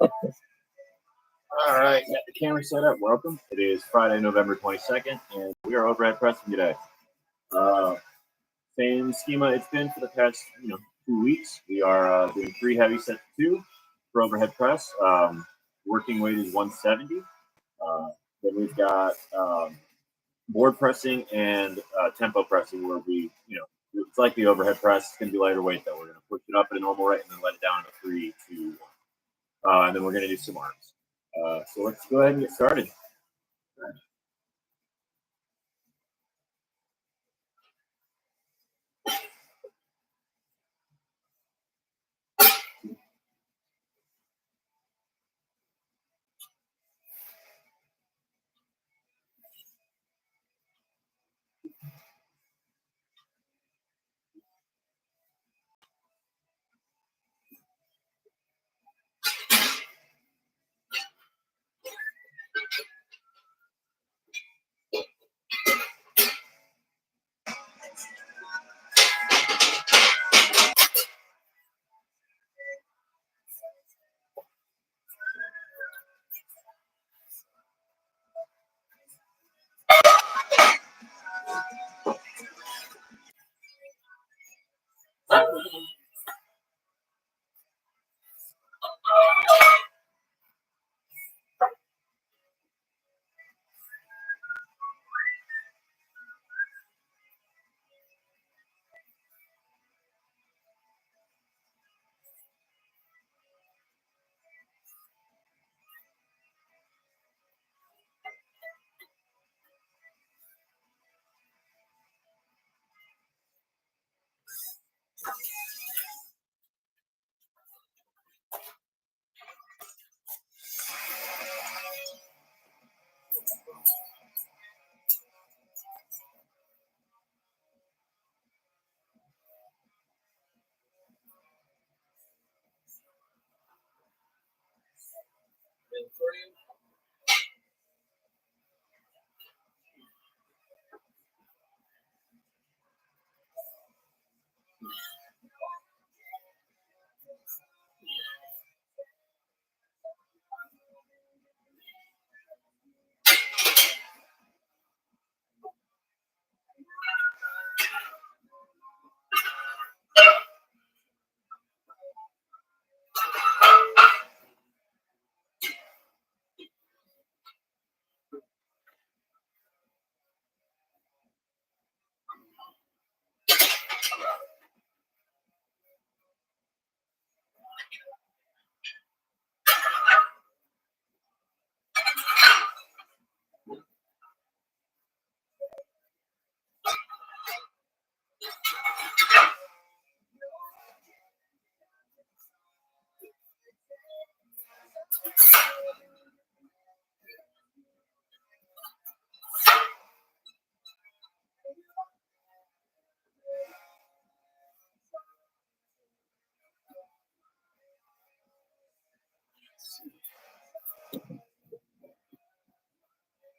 All right, got the camera set up. Welcome. It is Friday, November 22nd, and we are overhead pressing today. Uh, Same schema it's been for the past 2 weeks. We are doing 3 heavy sets of 2 for overhead press. Working weight is 170. Then we've got board pressing and tempo pressing, where it's like the overhead press. It's going to be lighter weight though. We're going to push it up at a normal rate and then let it down to 3, 2, 1. And then we're going to do some arms. So let's go ahead and get started.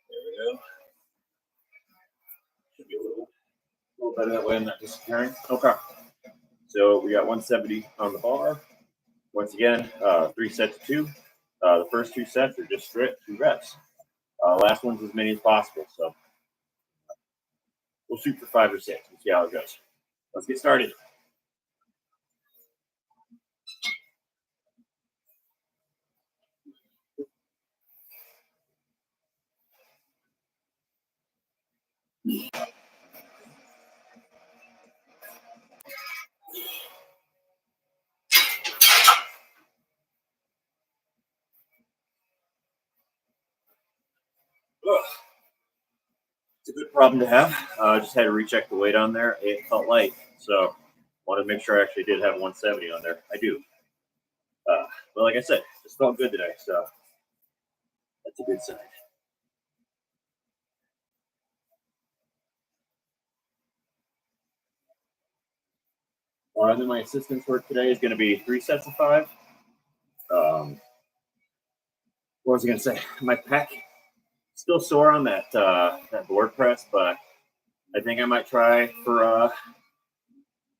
There we go. Should be a little better that way. I'm not disappearing. Okay. So we got 170 on the bar. Once again, 3 sets of 2. The first 2 sets are just straight 2 reps. Last one's as many as possible. So we'll shoot for 5 or 6 and see how it goes. Let's get started. Ugh. It's a good problem to have. Just had to recheck the weight on there. It felt light, so wanted to make sure I actually did have 170 on there. I do. But like I said, just felt good today, so that's a good sign. Then my assistance work today is going to be 3 sets of 5. What was I going to say? My pec still sore on that board press, but I think I might try for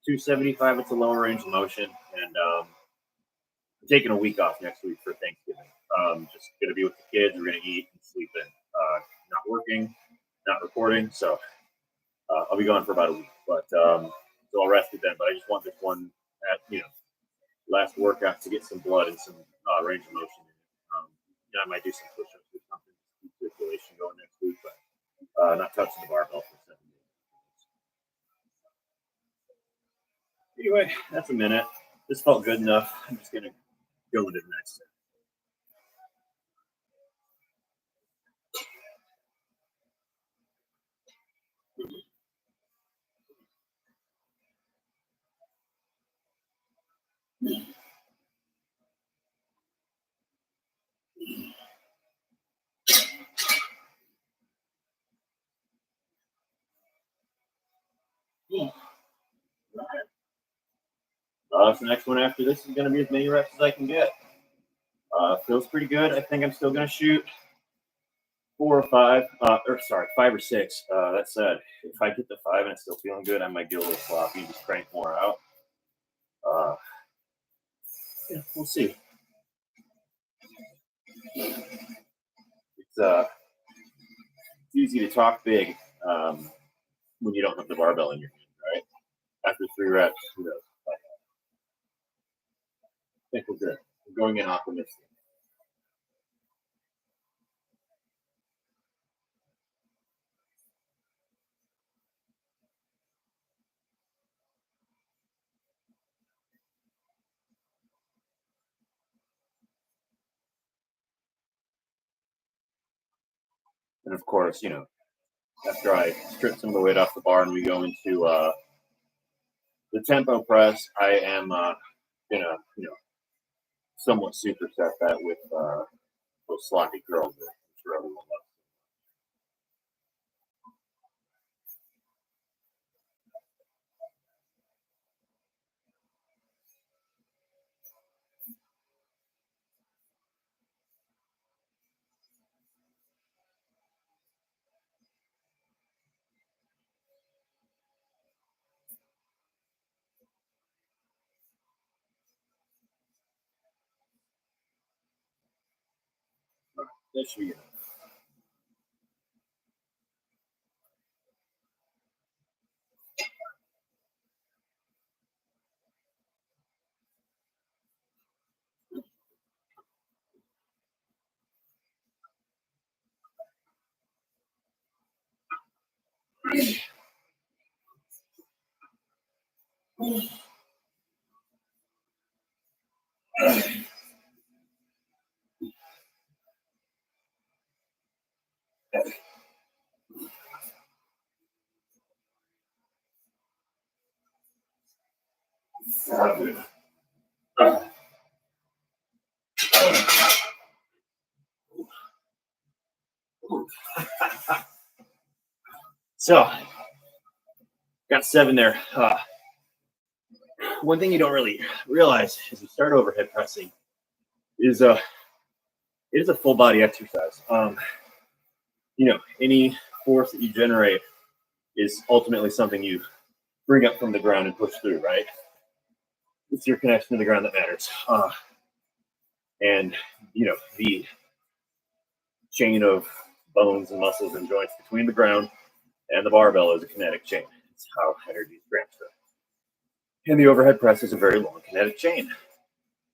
275. It's a lower range of motion, and taking a week off next week for Thanksgiving. Just gonna be with the kids. We're gonna eat and sleep in. Not working, not recording, so I'll be gone for about a week. But so I'll rested then. But I just want this one at last workout to get some blood and some range of motion. I might do some push-ups or something to keep circulation going next week, but not touching the barbell for 7 days. Anyway, that's a minute. This felt good enough. I'm just gonna go into the next step. So the next one after this is going to be as many reps as I can get. Feels pretty good. I think I'm still going to shoot 5 or 6. That said, if I get the 5 and it's still feeling good, I might get a little sloppy and just crank more out. We'll see. It's easy to talk big when you don't have the barbell in your hand, right? After 3 reps, who knows? I think we're good. We're going in optimistic. And of course, after I strip some of the weight off the bar and we go into the tempo press, I am gonna, somewhat superset that with those sloppy curls that I'm sure everyone loves. That should be enough. So, got 7 there. One thing you don't really realize as you start overhead pressing is it is a full body exercise. Any force that you generate is ultimately something you bring up from the ground and push through, right? It's your connection to the ground that matters. And the chain of bones and muscles and joints between the ground and the barbell is a kinetic chain. It's how energy is transferred. And the overhead press is a very long kinetic chain.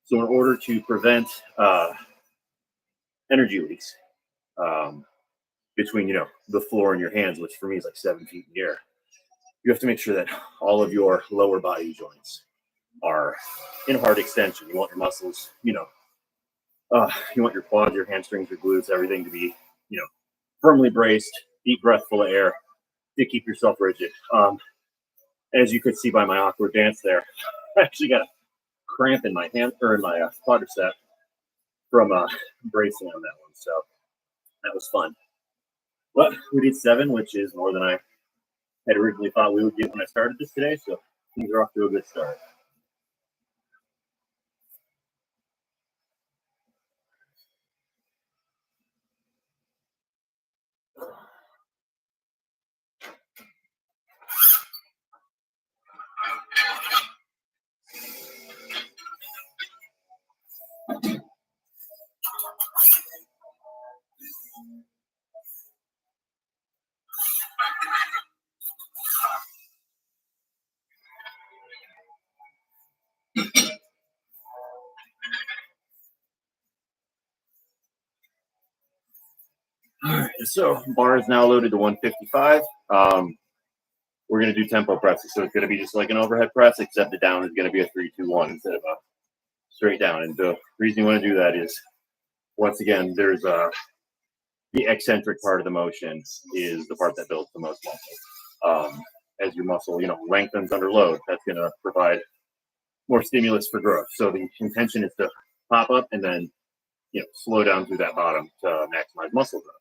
So in order to prevent energy leaks between, the floor and your hands, which for me is like 7 feet in the air, you have to make sure that all of your lower body joints are in hard extension. You want your muscles, you want your quads, your hamstrings, your glutes, everything to be, firmly braced, deep breath full of air to keep yourself rigid. As you could see by my awkward dance there, I actually got a cramp in my hand or in my quadricep from bracing on that one. So that was fun. But we did 7, which is more than I had originally thought we would get when I started this today. So things are off to a good start. So bar is now loaded to 155. We're going to do tempo presses. So it's going to be just like an overhead press, except the down is going to be a 3-2-1 instead of a straight down. And the reason you want to do that is, once again, there's the eccentric part of the motion is the part that builds the most muscle. As your muscle, lengthens under load, that's going to provide more stimulus for growth. So the intention is to pop up and then, slow down through that bottom to maximize muscle growth.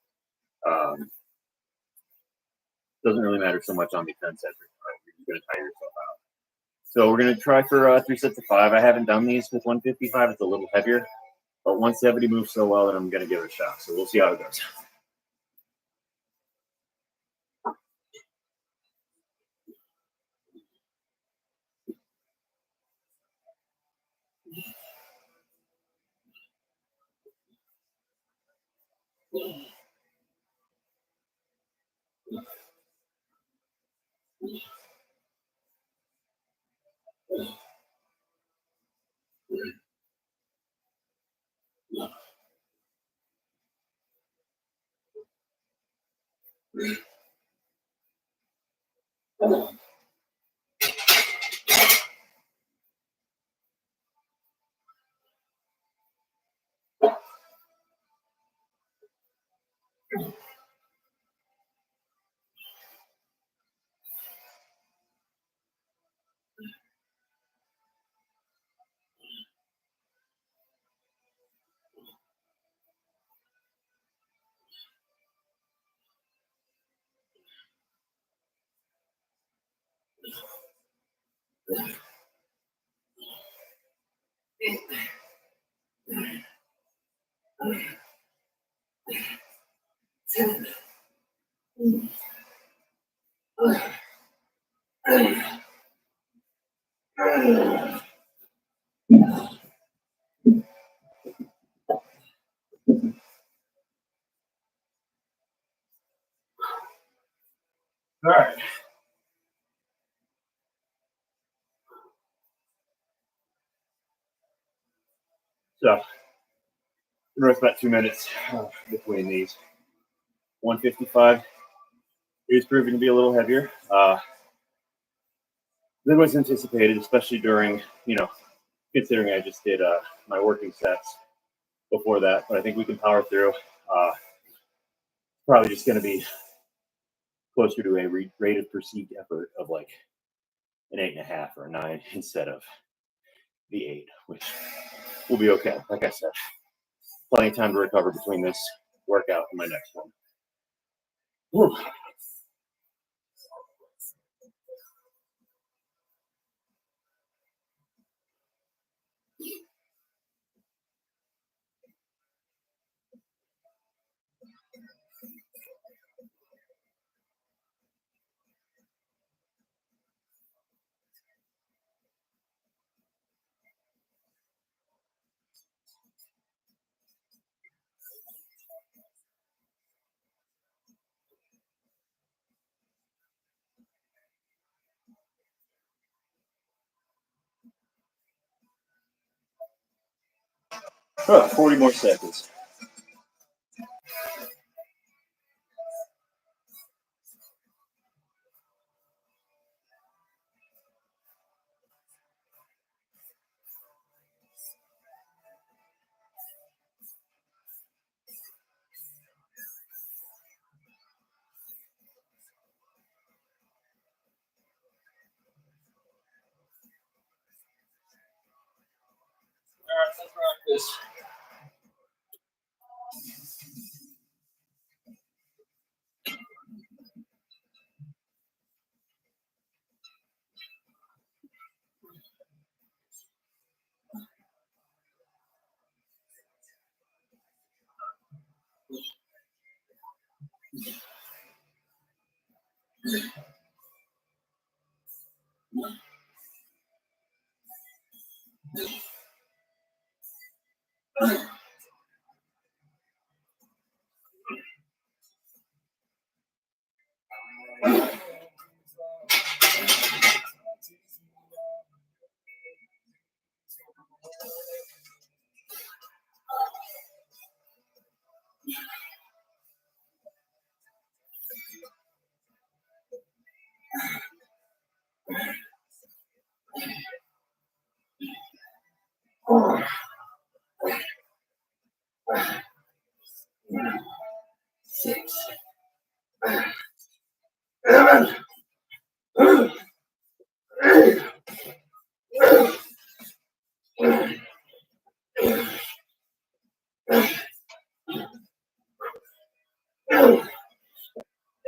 Doesn't really matter so much on the eccentric, right? You're going to tire yourself out. So we're going to try for 3 sets of 5. I haven't done these with 155. It's a little heavier, but 170 moves so well that I'm going to give it a shot. So we'll see how it goes. All right. So, rest about 2 minutes between these. 155 is proving to be a little heavier than was anticipated, especially during, considering I just did my working sets before that. But I think we can power through. Probably just going to be closer to a rate of perceived effort of like an 8.5 or a 9 instead of the 8, which will be okay. Like I said, plenty of time to recover between this workout and my next one. Whew. Oh, 40 more seconds. All right, let's rock this. 6, 7, 8,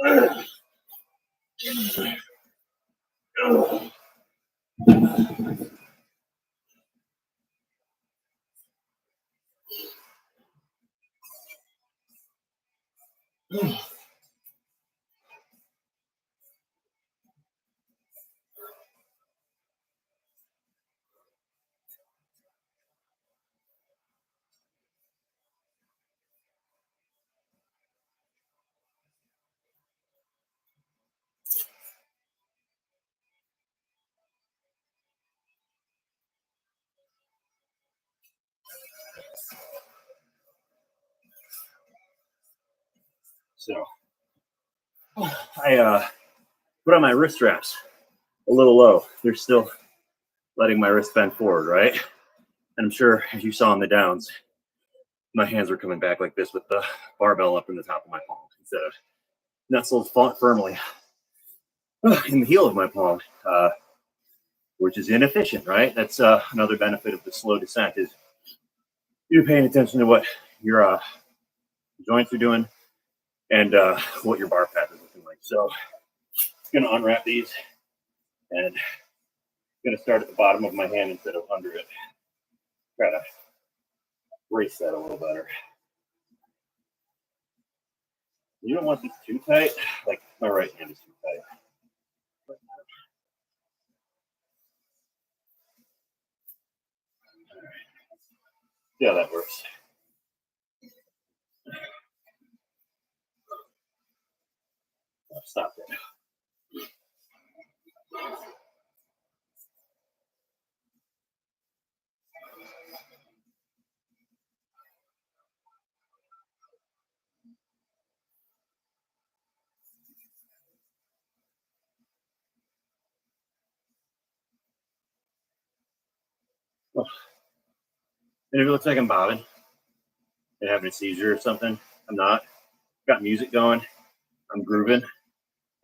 9. So I put on my wrist straps a little low. They're still letting my wrist bend forward, right? And I'm sure, as you saw in the downs, my hands were coming back like this with the barbell up in the top of my palm instead of nestled firmly in the heel of my palm, which is inefficient, right? That's another benefit of the slow descent is you're paying attention to what your joints are doing and what your bar path is looking like. So I'm gonna unwrap these and I'm gonna start at the bottom of my hand instead of under it. Try to brace that a little better. You don't want this too tight. Like my right hand is too tight. All right. See how that works. Stop it. And if it looks like I'm bobbing and having a seizure or something, I'm not. Got music going. I'm grooving.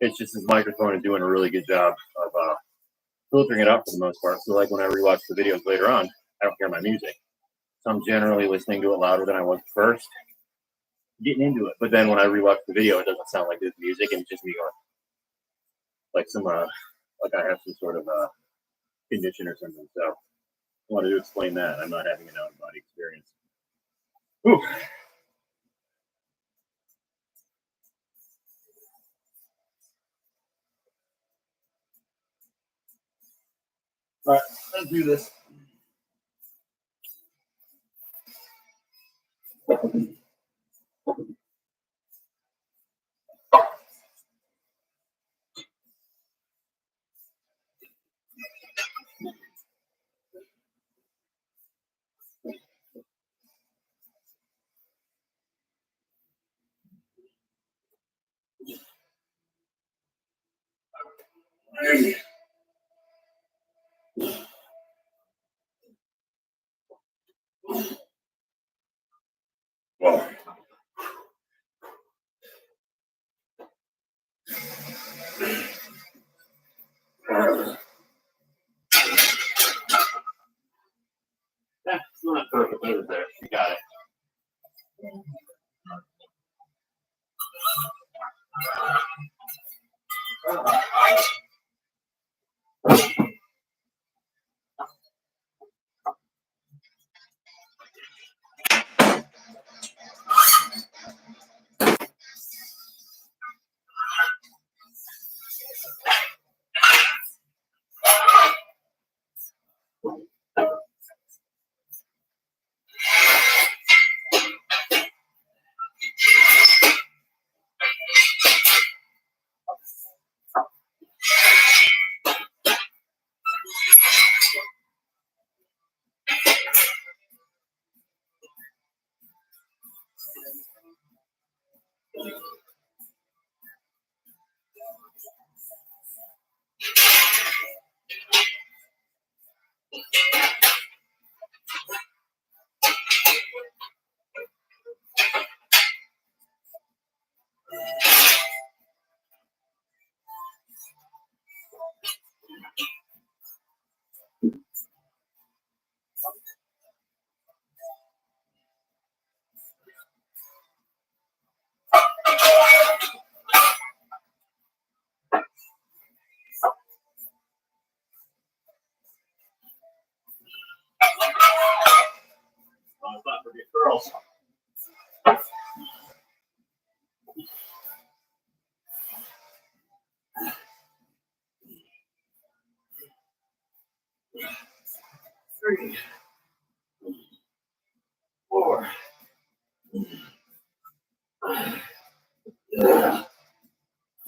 It's just this microphone is doing a really good job of filtering it out for the most part. So like when I rewatch the videos later on, I don't hear my music. So I'm generally listening to it louder than I was first, getting into it. But then when I rewatch the video, it doesn't sound like there's music and it's just me going like some like I have some sort of condition or something. So I wanted to explain that. I'm not having an out of body experience. Whew. All right, let's do this. Whoa. That's not perfect, is there? You got it.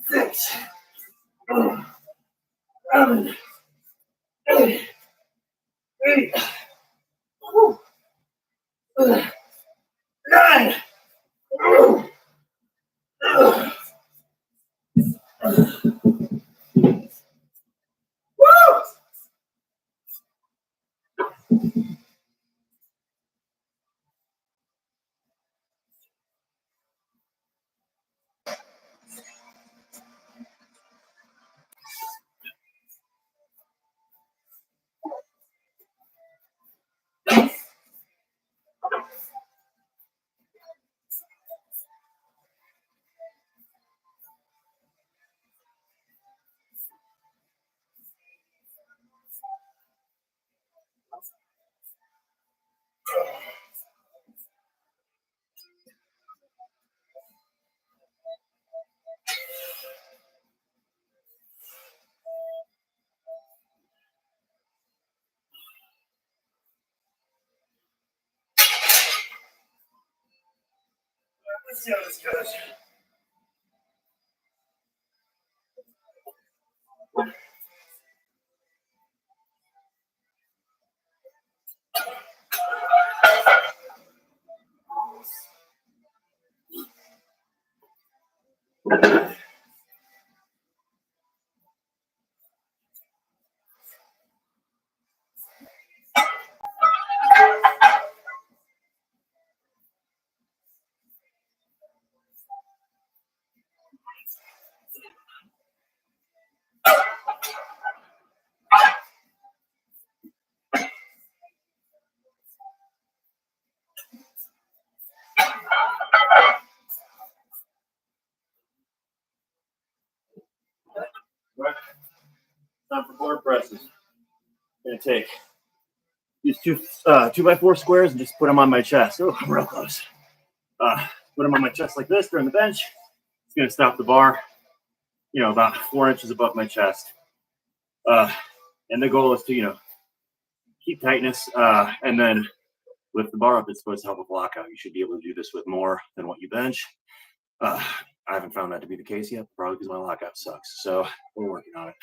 6, 7, 8, 9. Let's see how this goes. Right. Time for board presses. I'm gonna take these 2x4 squares and just put them on my chest. Oh, I'm real close. Put them on my chest like this during the bench. It's gonna stop the bar, about 4 inches above my chest. And the goal is to, keep tightness. And then with the bar up, it's supposed to help with lockout. You should be able to do this with more than what you bench. I haven't found that to be the case yet, probably because my lockout sucks. So we're working on it.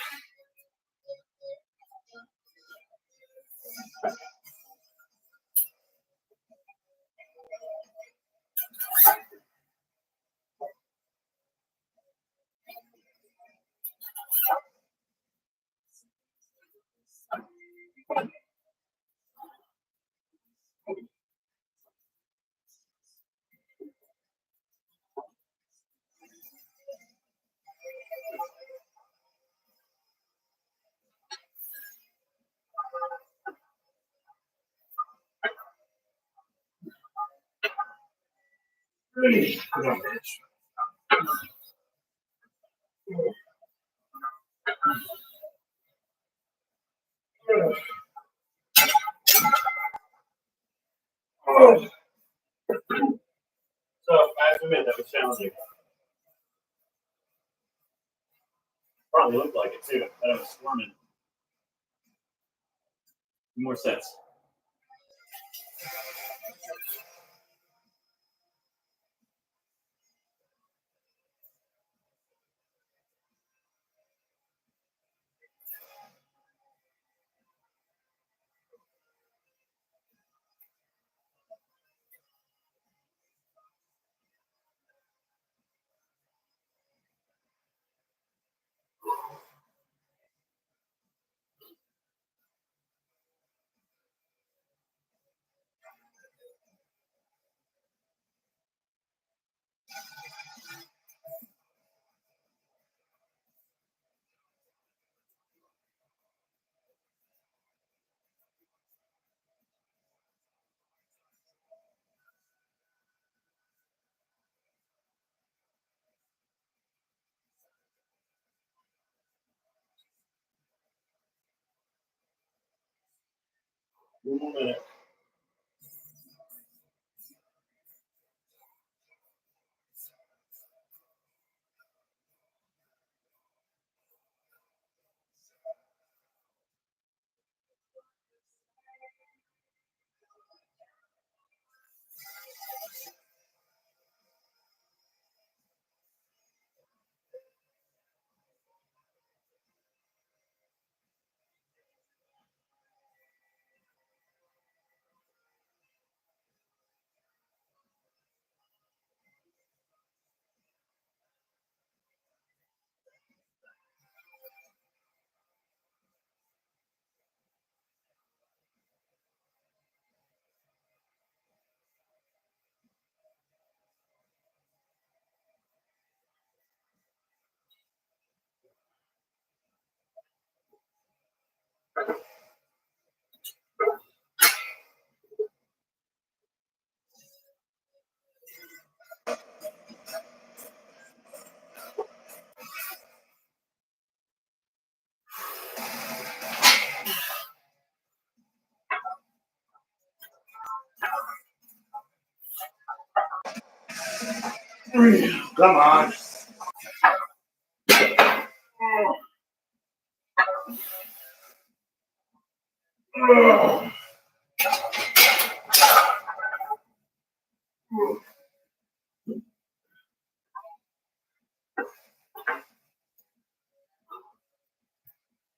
So I have to admit that was challenging. Probably looked like it too. I was squirming. More sets. One more minute. Come on.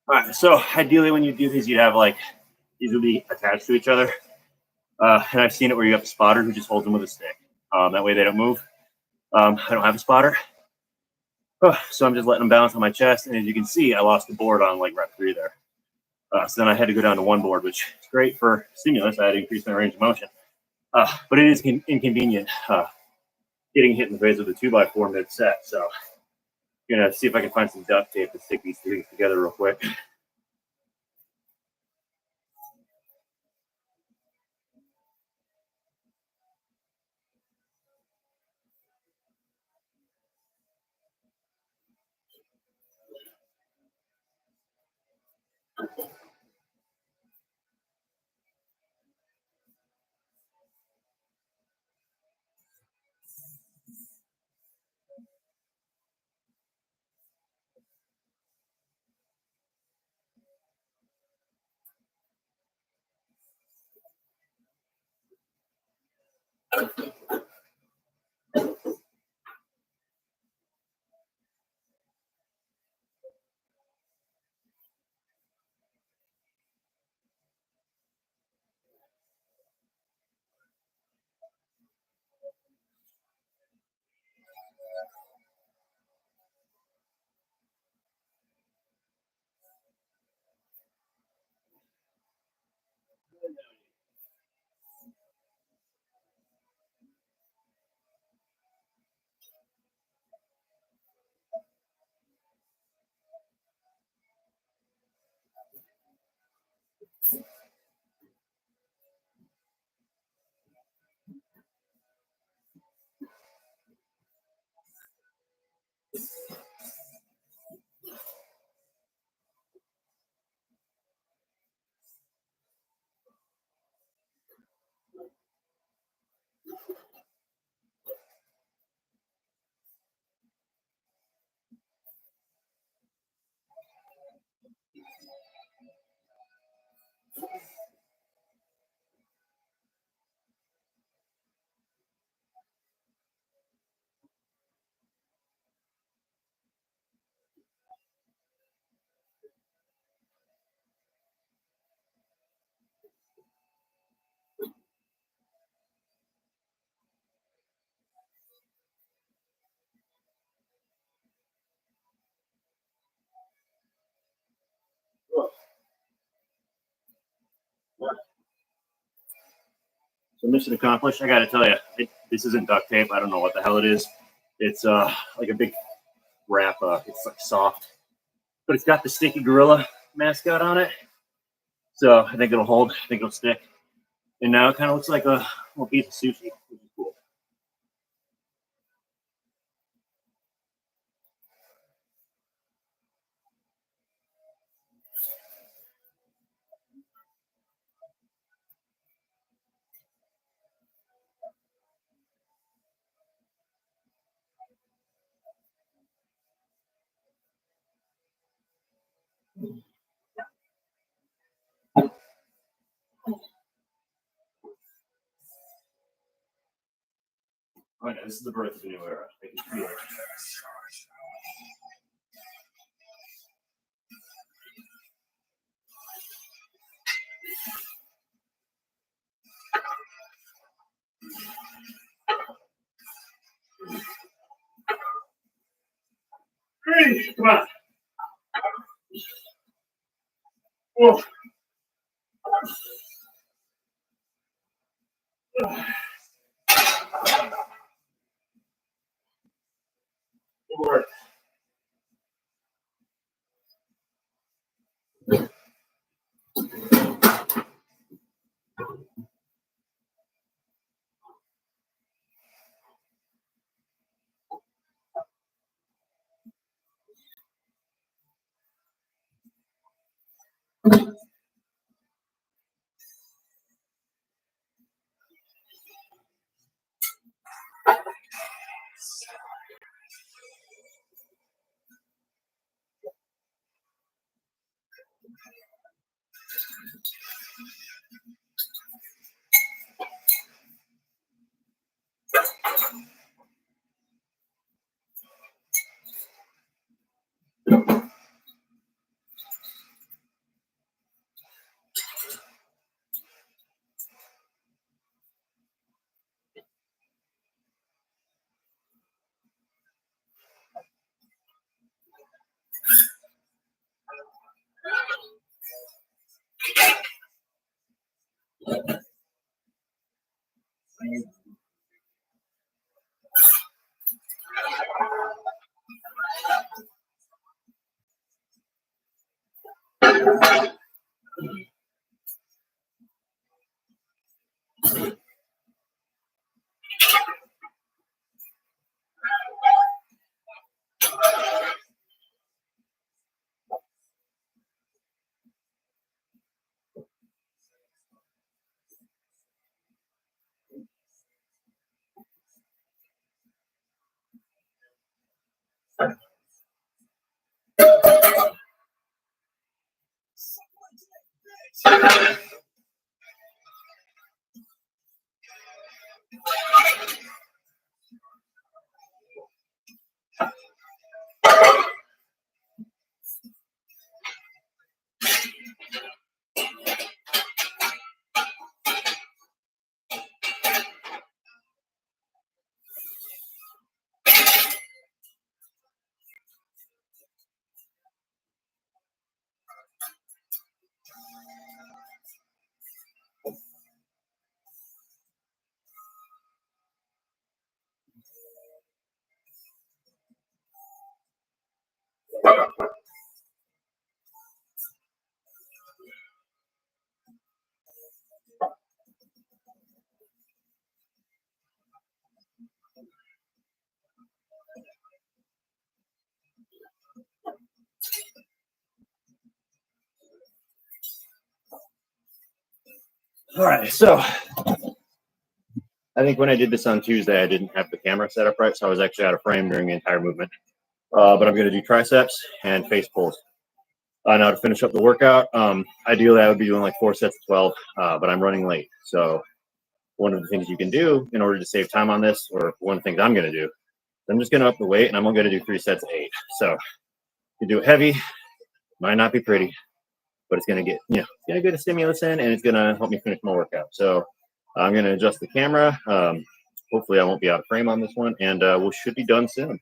All right, so ideally when you do these, you'd have like, these would be attached to each other. And I've seen it where you have a spotter who just holds them with a stick. That way they don't move. I don't have a spotter. So I'm just letting them bounce on my chest. And as you can see, I lost the board on like rep 3 there. So then I had to go down to 1 board, which is great for stimulus. I had to increase my range of motion. But it is inconvenient getting hit in the face with a 2x4 mid-set. So I'm going to see if I can find some duct tape to stick these things together real quick. So mission accomplished. I got to tell you, this isn't duct tape. I don't know what the hell it is. It's like a big wrap. It's like soft, but it's got the sticky gorilla mascot on it. So I think it'll hold. I think it'll stick. And now it kind of looks like a little piece of sushi, which is cool. Oh, yeah, this is the birth of a new era. I can feel it. Hey, come on. Whoa. Lord. All right, so I think when I did this on Tuesday, I didn't have the camera set up right, so I was actually out of frame during the entire movement. But I'm going to do triceps and face pulls. Now to finish up the workout, ideally I would be doing like 4 sets of 12, but I'm running late. So one of the things you can do in order to save time on this, or one of the things I'm going to do, I'm just going to up the weight and I'm going to do 3 sets of 8. So you do it heavy, might not be pretty, but it's going to get, it's going to get a stimulus in and it's going to help me finish my workout. So I'm going to adjust the camera. Hopefully I won't be out of frame on this one, and we should be done soon.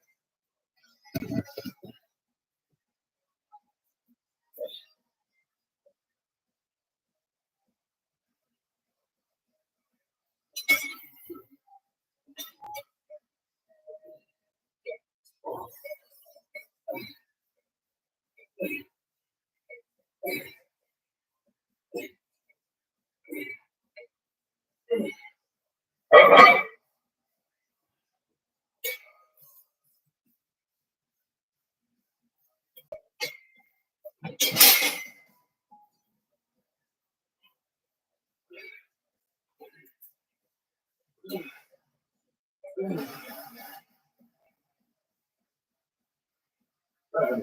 All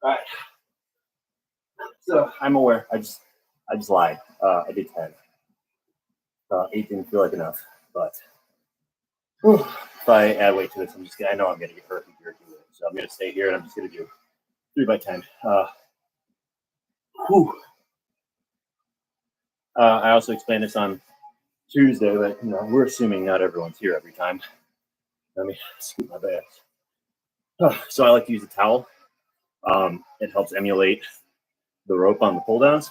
right. So I'm aware. I just lied. I did 10. 8 didn't feel like enough, but if I add weight to this, I know I'm gonna get hurt here too. So I'm gonna stay here and I'm just gonna do 3 by 10. I also explained this on Tuesday, but we're assuming not everyone's here every time. Let me scoot my back. So I like to use a towel. It helps emulate the rope on the pull downs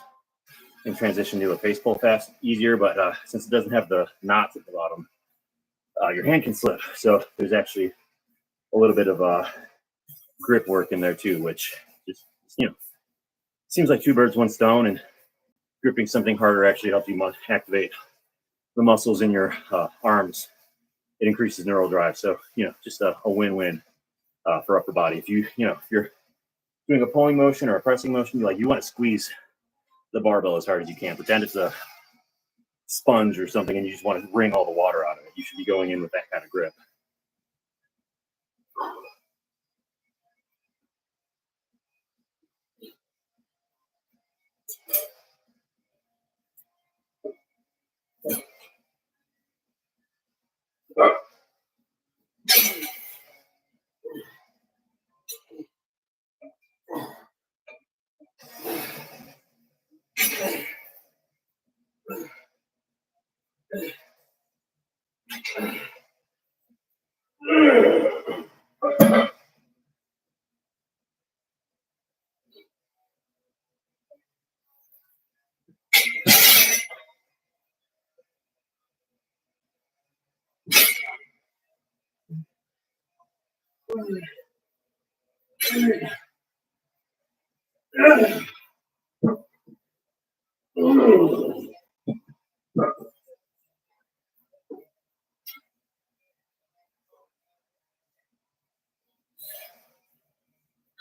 and transition to a face pull easier, but since it doesn't have the knots at the bottom, your hand can slip. So there's actually a little bit of grip work in there too, which just seems like 2 birds, 1 stone, and gripping something harder actually helps you activate the muscles in your arms. It increases neural drive. So just a win-win for upper body. If if you're doing a pulling motion or a pressing motion, you want to squeeze the barbell as hard as you can. Pretend it's a sponge or something and you just want to wring all the water out of it. You should be going in with that kind of grip.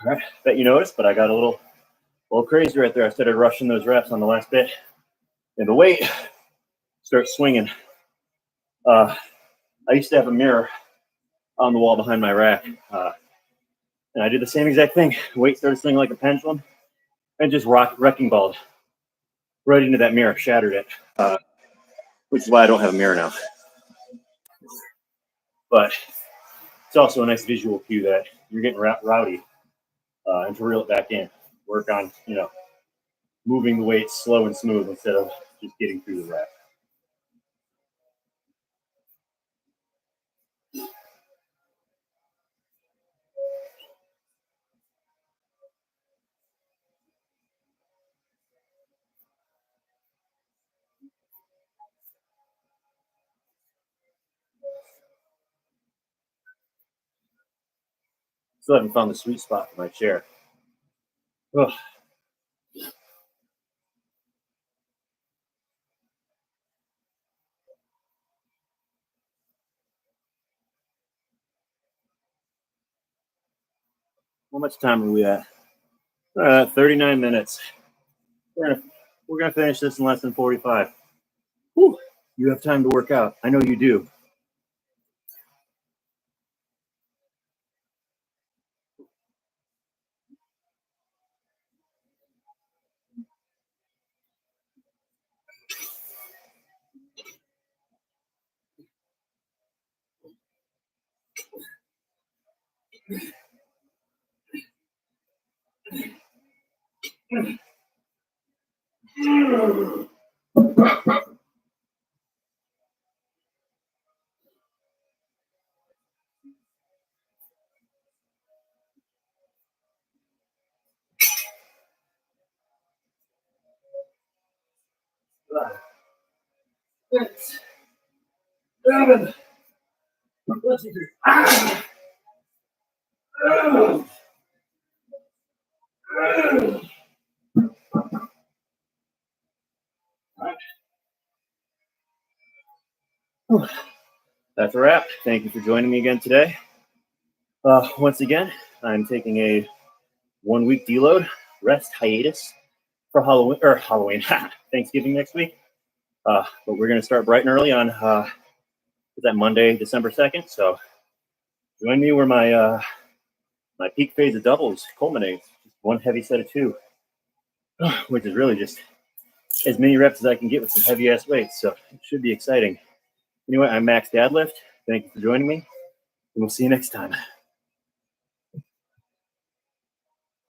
All right, bet you noticed, but I got a little crazy right there. I started rushing those reps on the last bit, and the weight starts swinging. I used to have a mirror on the wall behind my rack, And I did the same exact thing. Weight started swinging like a pendulum and just wrecking balled right into that mirror, shattered it, which is why I don't have a mirror now. But it's also a nice visual cue that you're getting rowdy and to reel it back in. Work on, moving the weight slow and smooth instead of just getting through the rep. Still haven't found the sweet spot for my chair. Ugh. How much time are we at? 39 minutes. We're gonna finish this in less than 45. Whew. You have time to work out. I know you do. Six, 7, let's see here. That's a wrap. Thank you for joining me again today. Once again, I'm taking a 1-week deload, rest hiatus for Halloween, Thanksgiving next week. But we're going to start bright and early on that Monday, December 2nd. So join me where my peak phase of doubles culminates. Just one heavy set of 2, which is really just as many reps as I can get with some heavy ass weights. So it should be exciting. Anyway, I'm Max Dadlift. Thank you for joining me, and we'll see you next time.